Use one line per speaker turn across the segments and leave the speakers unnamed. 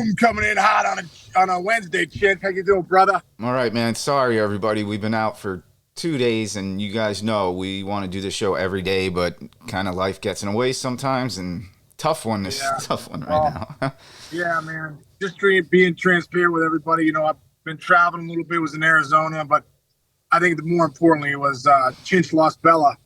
Boom, coming in hot on a Wednesday, Chinch. How you doing, brother?
All right, man. Sorry, everybody. We've been out for 2 days, and you guys know we want to do the show every day, but kind of life gets in the way sometimes, and tough one. This
Yeah.
tough one right
Well,
now.
yeah, man. Just being transparent with everybody. I've been traveling a little bit. Was in Arizona, but I think the more importantly was Chinch lost Bella,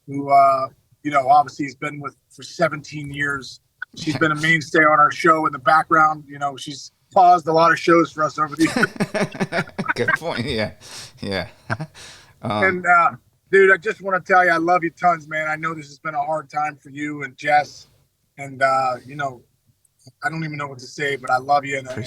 who obviously has been with for 17 years. She's been a mainstay on our show in the background. She's paused a lot of shows for us over the years.
Good point. Yeah, yeah.
And dude, I just want to tell you, I love you tons, man. I know this has been a hard time for you and Jess, and I don't even know what to say, but I love you, and I'm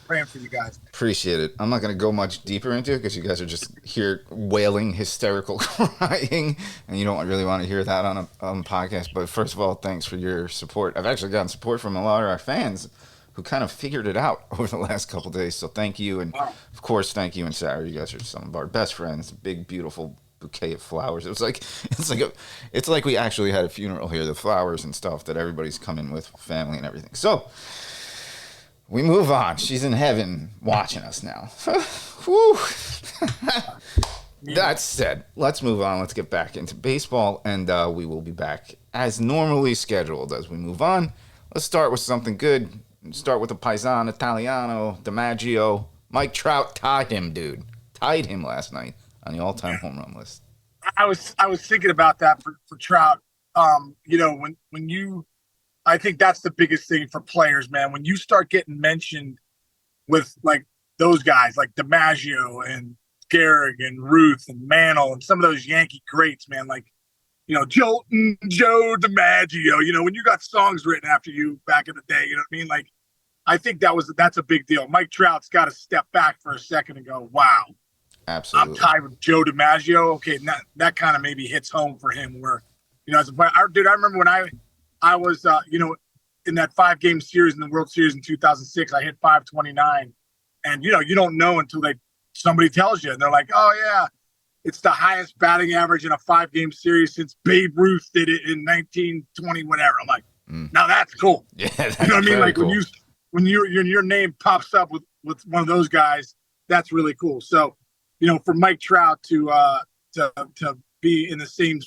praying for you guys.
Appreciate it. I'm not going to go much deeper into it because you guys are just here wailing, hysterical crying, and you don't really want to hear that on a podcast. But first of all, thanks for your support. I've actually gotten support from a lot of our fans who kind of figured it out over the last couple of days. So thank you, and of course, thank you and Sarah. You guys are some of our best friends. Big, beautiful bouquet of flowers. It's like we actually had a funeral here. The flowers and stuff that everybody's coming with, family and everything. So we move on. She's in heaven watching us now. That said, let's move on. Let's get back into baseball, and we will be back as normally scheduled as we move on. Let's start with something good. Start with the Paisan Italiano, DiMaggio. Mike Trout tied him, dude. Tied him last night on the all-time home run list.
I was thinking about that for Trout. I think that's the biggest thing for players, man. When you start getting mentioned with like those guys, like DiMaggio and Gehrig and Ruth and Mantle and some of those Yankee greats, man, like Jolton, Joe DiMaggio. When you got songs written after you back in the day, you know what I mean? Like, I think that's a big deal. Mike Trout's got to step back for a second and go, wow.
Absolutely.
I'm tied with Joe DiMaggio. Okay, that kind of maybe hits home for him. Where, as a player, I remember when I was, in that 5-game series in the World Series in 2006, I hit 529, and you don't know until somebody tells you, and they're like, oh yeah, it's the highest batting average in a 5-game series since Babe Ruth did it in 1920, whatever. I'm like, now that's cool.
Yeah, that's
you know what I mean? Like
cool.
when your name pops up with one of those guys, that's really cool. So. For Mike Trout to be in the same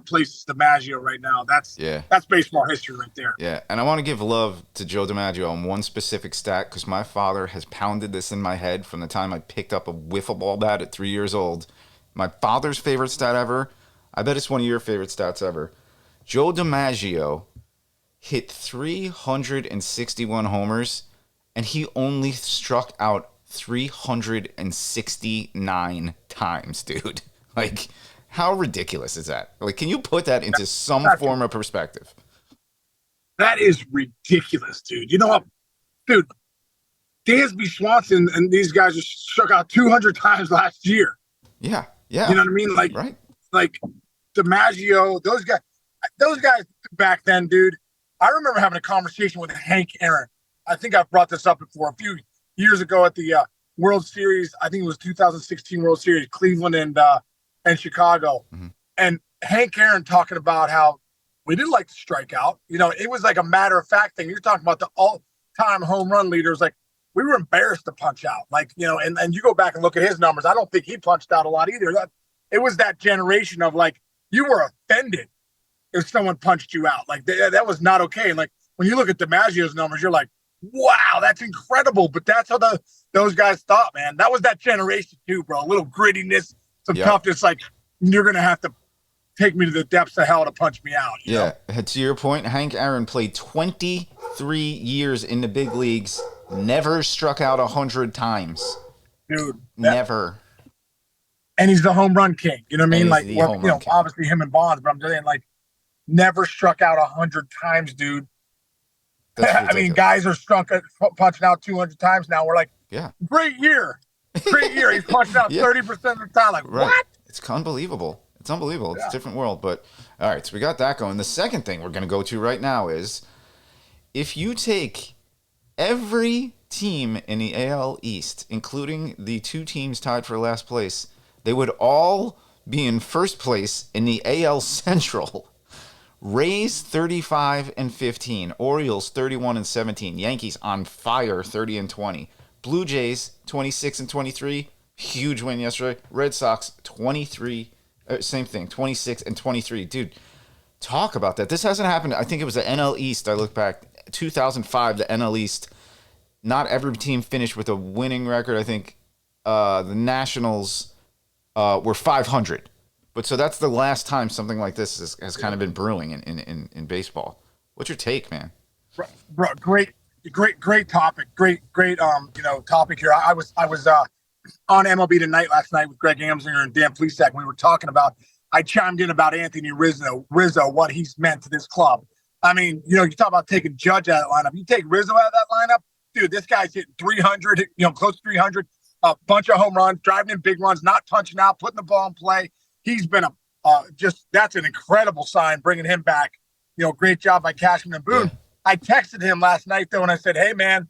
place as DiMaggio right now, that's baseball history right there.
Yeah, and I want to give love to Joe DiMaggio on one specific stat because my father has pounded this in my head from the time I picked up a wiffle ball bat at 3 years old. My father's favorite stat ever, I bet it's one of your favorite stats ever. Joe DiMaggio hit 361 homers, and he only struck out 369 times, dude. Like, how ridiculous is that? Like, can you put that into some form of perspective?
That is ridiculous, dude. You know what? Dude, Dansby Swanson and these guys just struck out 200 times last year.
Yeah, yeah.
You know what I mean? Like,
right.
Like DiMaggio, those guys back then, dude. I remember having a conversation with Hank Aaron. I think I've brought this up before a few years ago at the World Series. I think it was 2016 World Series, Cleveland and Chicago. Mm-hmm. And Hank Aaron talking about how we didn't like to strike out. It was like a matter of fact thing. You're talking about the all-time home run leaders. Like, we were embarrassed to punch out. Like, and you go back and look at his numbers. I don't think he punched out a lot either. It was that generation of like, you were offended if someone punched you out. Like, that was not okay. And like, when you look at DiMaggio's numbers, you're like, wow, that's incredible. But that's how those guys thought, man. That was that generation too, bro. A little grittiness, some toughness. Like, you're going to have to take me to the depths of hell to punch me out. You know?
To your point, Hank Aaron played 23 years in the big leagues, never struck out 100 times.
Dude.
Never.
And he's the home run king. You know what I mean? Like,
king.
Obviously him and Bonds, but I'm just saying, like, never struck out 100 times, dude. I mean, guys are punching out 200 times now. We're like, great year. He's punching out 30% of the time. Like, what?
It's unbelievable. It's unbelievable. It's a different world. But, all right, so we got that going. The second thing we're going to go to right now is if you take every team in the AL East, including the 2 teams tied for last place, they would all be in first place in the AL Central Rays 35-15, Orioles 31-17, Yankees on fire 30-20, Blue Jays 26-23, huge win yesterday. Red Sox 23, same thing, 26-23. Dude, talk about that. This hasn't happened. I think it was the NL East. I look back, 2005, the NL East. Not every team finished with a winning record. I think the Nationals were 500. But so that's the last time something like this has kind of been brewing in baseball. What's your take, man?
Bro, great topic. Great topic here. I was on MLB Tonight last night with Greg Amsinger and Dan Plesac, and we were talking about. I chimed in about Anthony Rizzo, what he's meant to this club. I mean, you talk about taking Judge out of that lineup. You take Rizzo out of that lineup, dude. This guy's hitting 300, close to 300, a bunch of home runs, driving in big runs, not punching out, putting the ball in play. He's been that's an incredible sign bringing him back. Great job by Cashman and Boone. Yeah. I texted him last night though, and I said, "Hey man,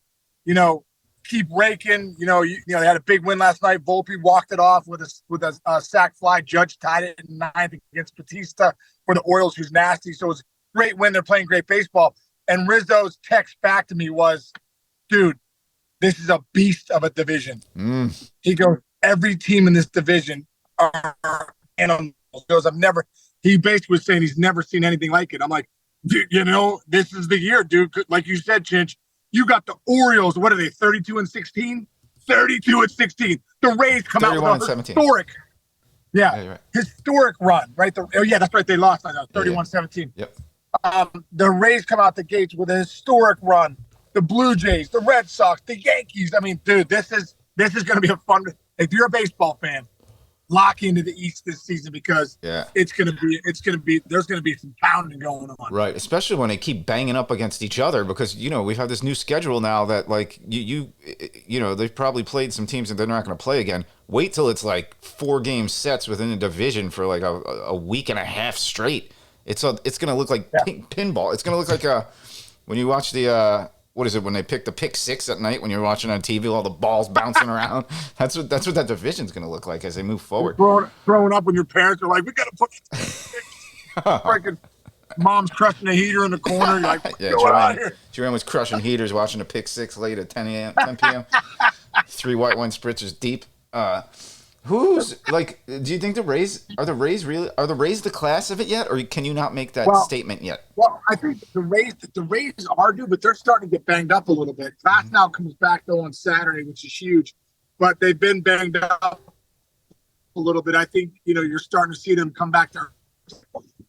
keep raking. They had a big win last night. Volpe walked it off with a sac fly. Judge tied it in ninth against Batista for the Orioles, who's nasty. So it was a great win. They're playing great baseball." And Rizzo's text back to me was, "Dude, this is a beast of a division." He goes, "Every team in this division are." And he basically was saying he's never seen anything like it. I'm like, dude, this is the year, dude. Like you said, Chinch, you got the Orioles. What are they, 32-16? 32-16. The Rays come out with a historic, historic run, right? That's right. They lost. I know, 31-17.
Yep.
The Rays come out the gates with a historic run. The Blue Jays, the Red Sox, the Yankees. I mean, dude, this is going to be a fun. If you're a baseball fan, lock into the East this season because there's going to be some pounding going on.
Right, especially when they keep banging up against each other because we've had this new schedule now that like they've probably played some teams that they're not going to play again. Wait till it's like 4-game sets within a division for like a week and a half straight. It's going to look like pinball. It's going to look like when you watch the what is it when they pick the pick six at night when you're watching on TV, all the balls bouncing around. That's what that division's going to look like as they move forward.
Growing up when your parents are like, "We got to put freaking mom's crushing a heater in the corner." You're like,
Joanne was crushing heaters watching a pick six late at 10 p.m. 3 white wine spritzers deep. Who's like? Do you think the Rays are the Rays the class of it yet, or can you not make that statement yet?
Well, I think the Rays are due, but they're starting to get banged up a little bit. Fast now comes back though on Saturday, which is huge, but they've been banged up a little bit. I think you're starting to see them come back to earth.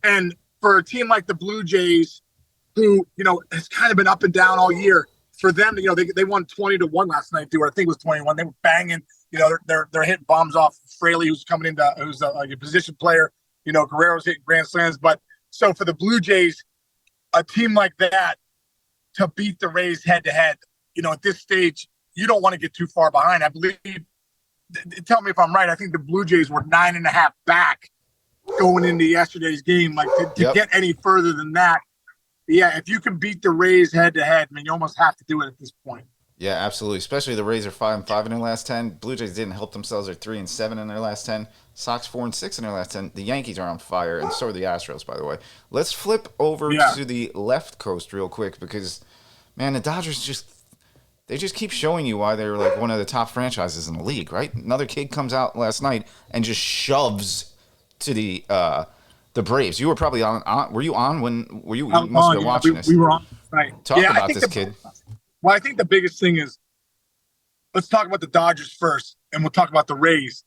And for a team like the Blue Jays, who has kind of been up and down all year, for them, they won 20-1 last night. I think it was 21. They were banging. They're hitting bombs off Fraley, who's coming into who's a position player. Guerrero's hitting grand slams. But so for the Blue Jays, a team like that to beat the Rays head to head, at this stage, you don't want to get too far behind. I believe. Tell me if I'm right. I think the Blue Jays were 9.5 back going into yesterday's game. Like to get any further than that. Yeah, if you can beat the Rays head to head, you almost have to do it at this point.
Yeah, absolutely. Especially the Rays are 5-5 in their last 10. Blue Jays didn't help themselves. They're 3-7 in their last 10. Sox 4-6 in their last 10. The Yankees are on fire, and so are the Astros, by the way. Let's flip over to the left coast real quick because, man, the Dodgers just keep showing you why they're like one of the top franchises in the league, right? Another kid comes out last night and just shoves to the Braves. You were probably on. Were you on when? Were you? You must have been watching this.
We were on. Right.
Talk about this kid.
Well, I think the biggest thing is, let's talk about the Dodgers first, and we'll talk about the Rays.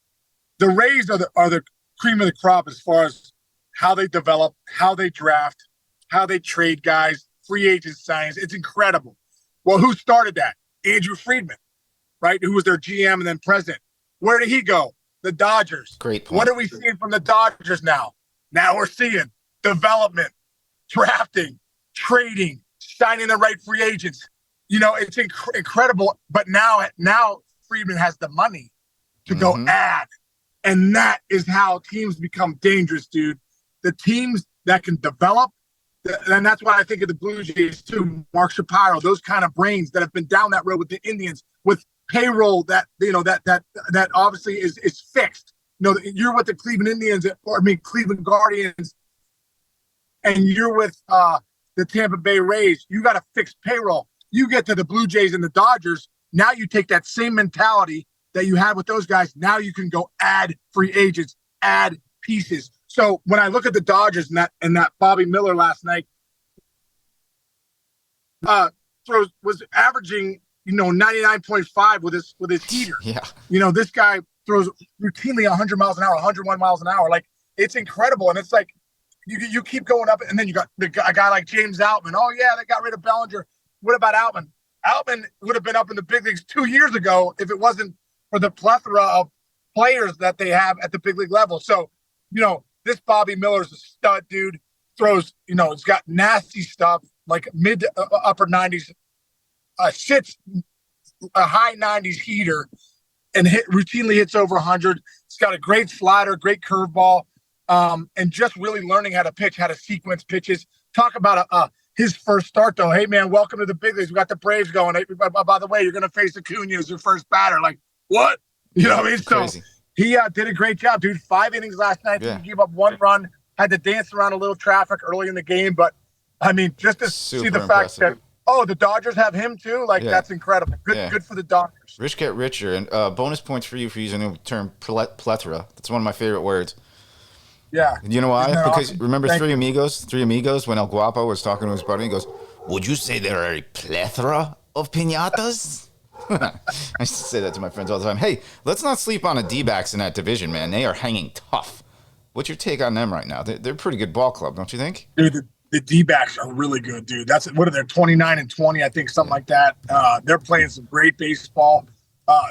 The Rays are the cream of the crop as far as how they develop, how they draft, how they trade guys, free agent signings. It's incredible. Well, who started that? Andrew Friedman, right? Who was their GM and then president. Where did he go? The Dodgers.
Great point.
What are we seeing from the Dodgers now? Now we're seeing development, drafting, trading, signing the right free agents. It's incredible. But now Friedman has the money to go add. And that is how teams become dangerous, dude. The teams that can develop, and that's why I think of the Blue Jays too, Mark Shapiro, those kind of brains that have been down that road with the Indians, with payroll that that obviously is fixed. You're with the Cleveland Indians, Cleveland Guardians, and you're with the Tampa Bay Rays, you got to fix payroll. You get to the Blue Jays and the Dodgers, now you take that same mentality that you had with those guys. Now you can go add free agents, add pieces. So when I look at the Dodgers and that Bobby Miller last night was averaging 99.5 with his heater.
Yeah.
This guy throws routinely 100 miles an hour, 101 miles an hour. Like, it's incredible. And it's like you keep going up, and then you got a guy like James Outman. Oh yeah, they got rid of Bellinger. What about Outman? Outman would have been up in the big leagues 2 years ago if it wasn't for the plethora of players that they have at the big league level. So, this Bobby Miller's a stud, dude. Throws, it's got nasty stuff, like mid to upper 90s, sits a high 90s heater, and routinely hits over 100. It's got a great slider, great curveball, and just really learning how to pitch, how to sequence pitches. Talk about his first start, though. Hey, man, welcome to the big leagues. We got the Braves going. Hey, by the way, you're going to face Acuna as your first batter. Like, what? You know what I mean?
Crazy.
So he did a great job, dude. 5 innings last night. Yeah. He gave up 1 run, had to dance around a little traffic early in the game. But, I mean, just to see the fact that, the Dodgers have him too. Like, that's incredible. Good for the Dodgers.
Rich get richer. And bonus points for you for using the term plethora. That's one of my favorite words.
Yeah.
You know why? Because awesome? Remember Three Amigos, when El Guapo was talking to his buddy, he goes, "Would you say there are a plethora of piñatas?" I used to say that to my friends all the time. Hey, let's not sleep on the D-backs in that division, man. They are hanging tough. What's your take on them right now? They're a pretty good ball club, don't you think?
Dude, the D-backs are really good, dude. What are they, 29-20, I think, something like that. They're playing some great baseball.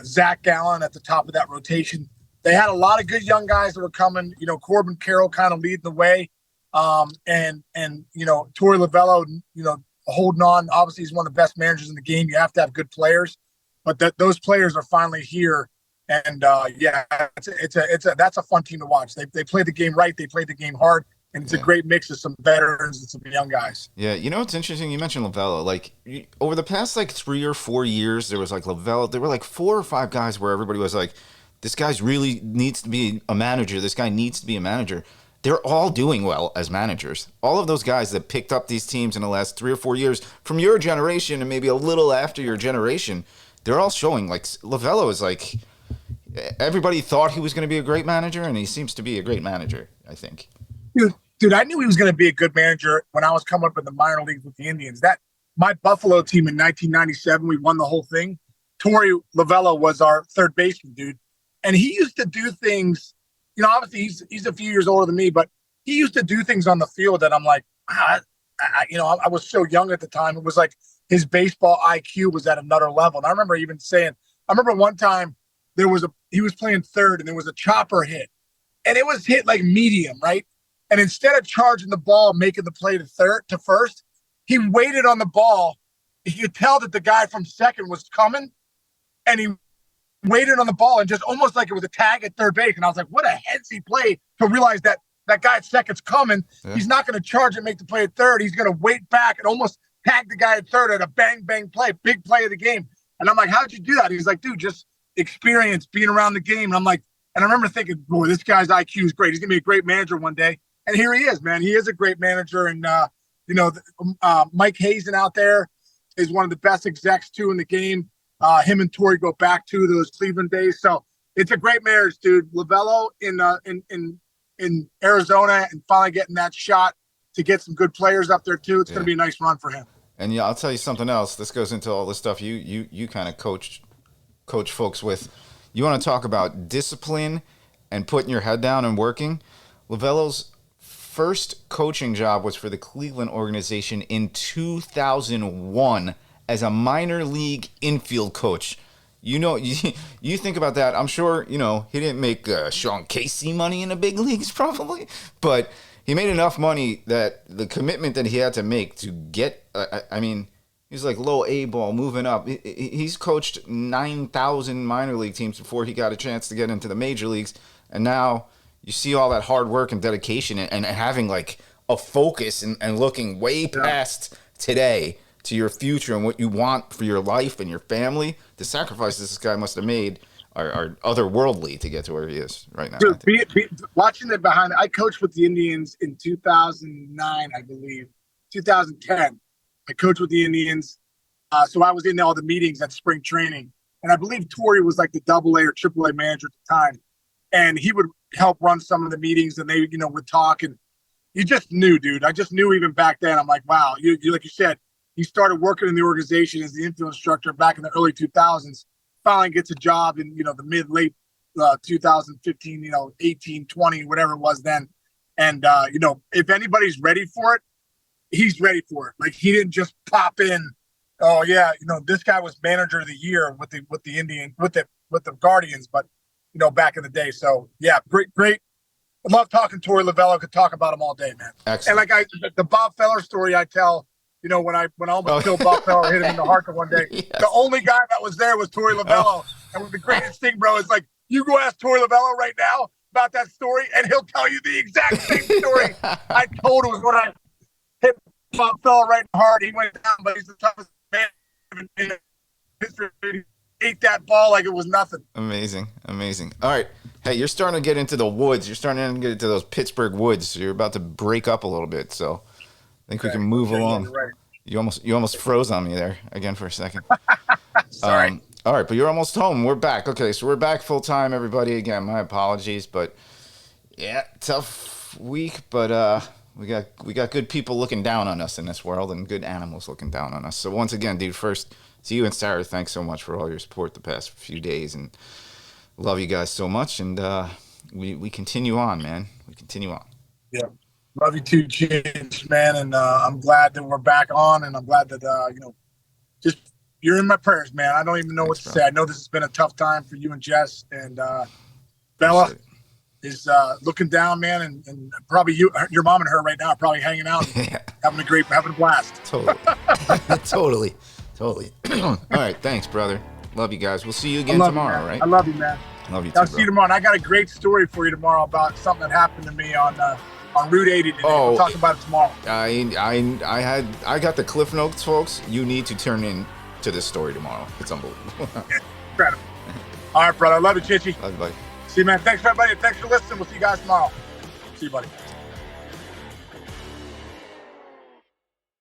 Zach Gallen at the top of that rotation. They had a lot of good young guys that were coming. Corbin Carroll kind of leading the way, and Torrey Lovullo, holding on. Obviously, he's one of the best managers in the game. You have to have good players, but those players are finally here. And that's a fun team to watch. They play the game right. They play the game hard. And it's a great mix of some veterans and some young guys.
Yeah, it's interesting. You mentioned Lovullo. Like, over the past 3 or 4 years, there was Lovullo. There were 4 or 5 guys where everybody was like, "This guy's really needs to be a manager. This guy needs to be a manager." They're all doing well as managers. All of those guys that picked up these teams in the last 3 or 4 years from your generation and maybe a little after your generation, they're all showing. Lovullo is everybody thought he was going to be a great manager, and he seems to be a great manager, I think.
Dude, I knew he was going to be a good manager when I was coming up in the minor leagues with the Indians. My Buffalo team in 1997, we won the whole thing. Torrey Lovullo was our third baseman, dude. And he used to do things, obviously he's a few years older than me, but he used to do things on the field that I'm like, I was so young at the time. It was like his baseball IQ was at another level. And I remember even saying, one time he was playing third and there was a chopper hit, and it was hit medium, right? And instead of charging the ball, making the play to first, he waited on the ball. He could tell that the guy from second was coming, and he waited on the ball and just almost like it was a tag at third base. And I was like, what a headsy play to realize that guy at second's coming. Yeah. He's not going to charge and make the play at third. He's going to wait back and almost tag the guy at third at a bang, bang play, big play of the game. And I'm like, how'd you do that? He's like, dude, just experience being around the game. And I'm like, and I remember thinking, boy, this guy's IQ is great. He's going to be a great manager one day. And here he is, man. He is a great manager. And, Mike Hazen out there is one of the best execs, too, in the game. Him and Torrey go back to those Cleveland days. So it's a great marriage, dude. Lovullo in Arizona and finally getting that shot to get some good players up there, too. It's going to be a nice run for him.
And, I'll tell you something else. This goes into all the stuff you kind of coach folks with. You want to talk about discipline and putting your head down and working. Lovullo's first coaching job was for the Cleveland organization in 2001 as a minor league infield coach. You think about that. I'm sure, he didn't make Sean Casey money in the big leagues probably, but he made enough money that the commitment that he had to make to get, he's low A ball moving up. He's coached 9,000 minor league teams before he got a chance to get into the major leagues. And now you see all that hard work and dedication and having a focus and looking way past today to your future and what you want for your life and your family. The sacrifices this guy must have made are otherworldly to get to where he is right now.
Dude, watching it behind, I coached with the Indians in 2009, I believe, 2010. I coached with the Indians, so I was in all the meetings at spring training, and I believe Torrey was like the AA or AAA manager at the time, and he would help run some of the meetings, and they, would talk, and you just knew, dude. I just knew even back then. I'm like, wow, you like you said, he started working in the organization as the infield instructor back in the early 2000s. Finally gets a job in the late 2015, 18, 20, whatever it was then. And if anybody's ready for it, he's ready for it. Like, he didn't just pop in. Oh yeah, this guy was manager of the year with the Guardians, but back in the day. So yeah, great. I love talking to Torrey Lovullo. Could talk about him all day, man.
Excellent.
And the Bob Feller story I tell, when I almost killed Bob Feller, hit him in the heart the one day. Yes. The only guy that was there was Torrey Lovullo. And the greatest thing, bro, is like, you go ask Torrey Lovullo right now about that story, and he'll tell you the exact same story I told him when I hit Bob Feller right in the heart. He went down, but he's the toughest man in history. He ate that ball like it was nothing.
Amazing. All right. Hey, you're starting to get into the woods. You're starting to get into those Pittsburgh woods. So you're about to break up a little bit. So I think we can move along. Right. You almost froze on me there again for a second.
Sorry.
All right, but you're almost home. We're back. Okay, so we're back full time, everybody. Again, my apologies, but yeah, tough week. But we got good people looking down on us in this world, and good animals looking down on us. So once again, dude, first to you and Sarah, thanks so much for all your support the past few days, and love you guys so much. And we continue on, man. We continue on.
Yeah. Love you too, Chinch, man, and I'm glad that we're back on, and I'm glad that just you're in my prayers, man. I don't even know what to say. I know this has been a tough time for you and Jess, and Bella is looking down, man, and probably your mom and her right now are probably hanging out, and having a blast.
Totally. All right, thanks, brother. Love you guys. We'll see you again tomorrow, right?
I love you, man.
Love you too.
I'll see you tomorrow. And I got a great story for you tomorrow about something that happened to me on Route 80 today. We'll talk about it tomorrow.
I got the Cliff Notes, folks. You need to turn in to this story tomorrow. It's unbelievable.
Incredible. All right, brother. I love you, Chinchy.
Love you, buddy.
See you, man. Thanks for everybody. Thanks for listening. We'll see you guys tomorrow. See you, buddy.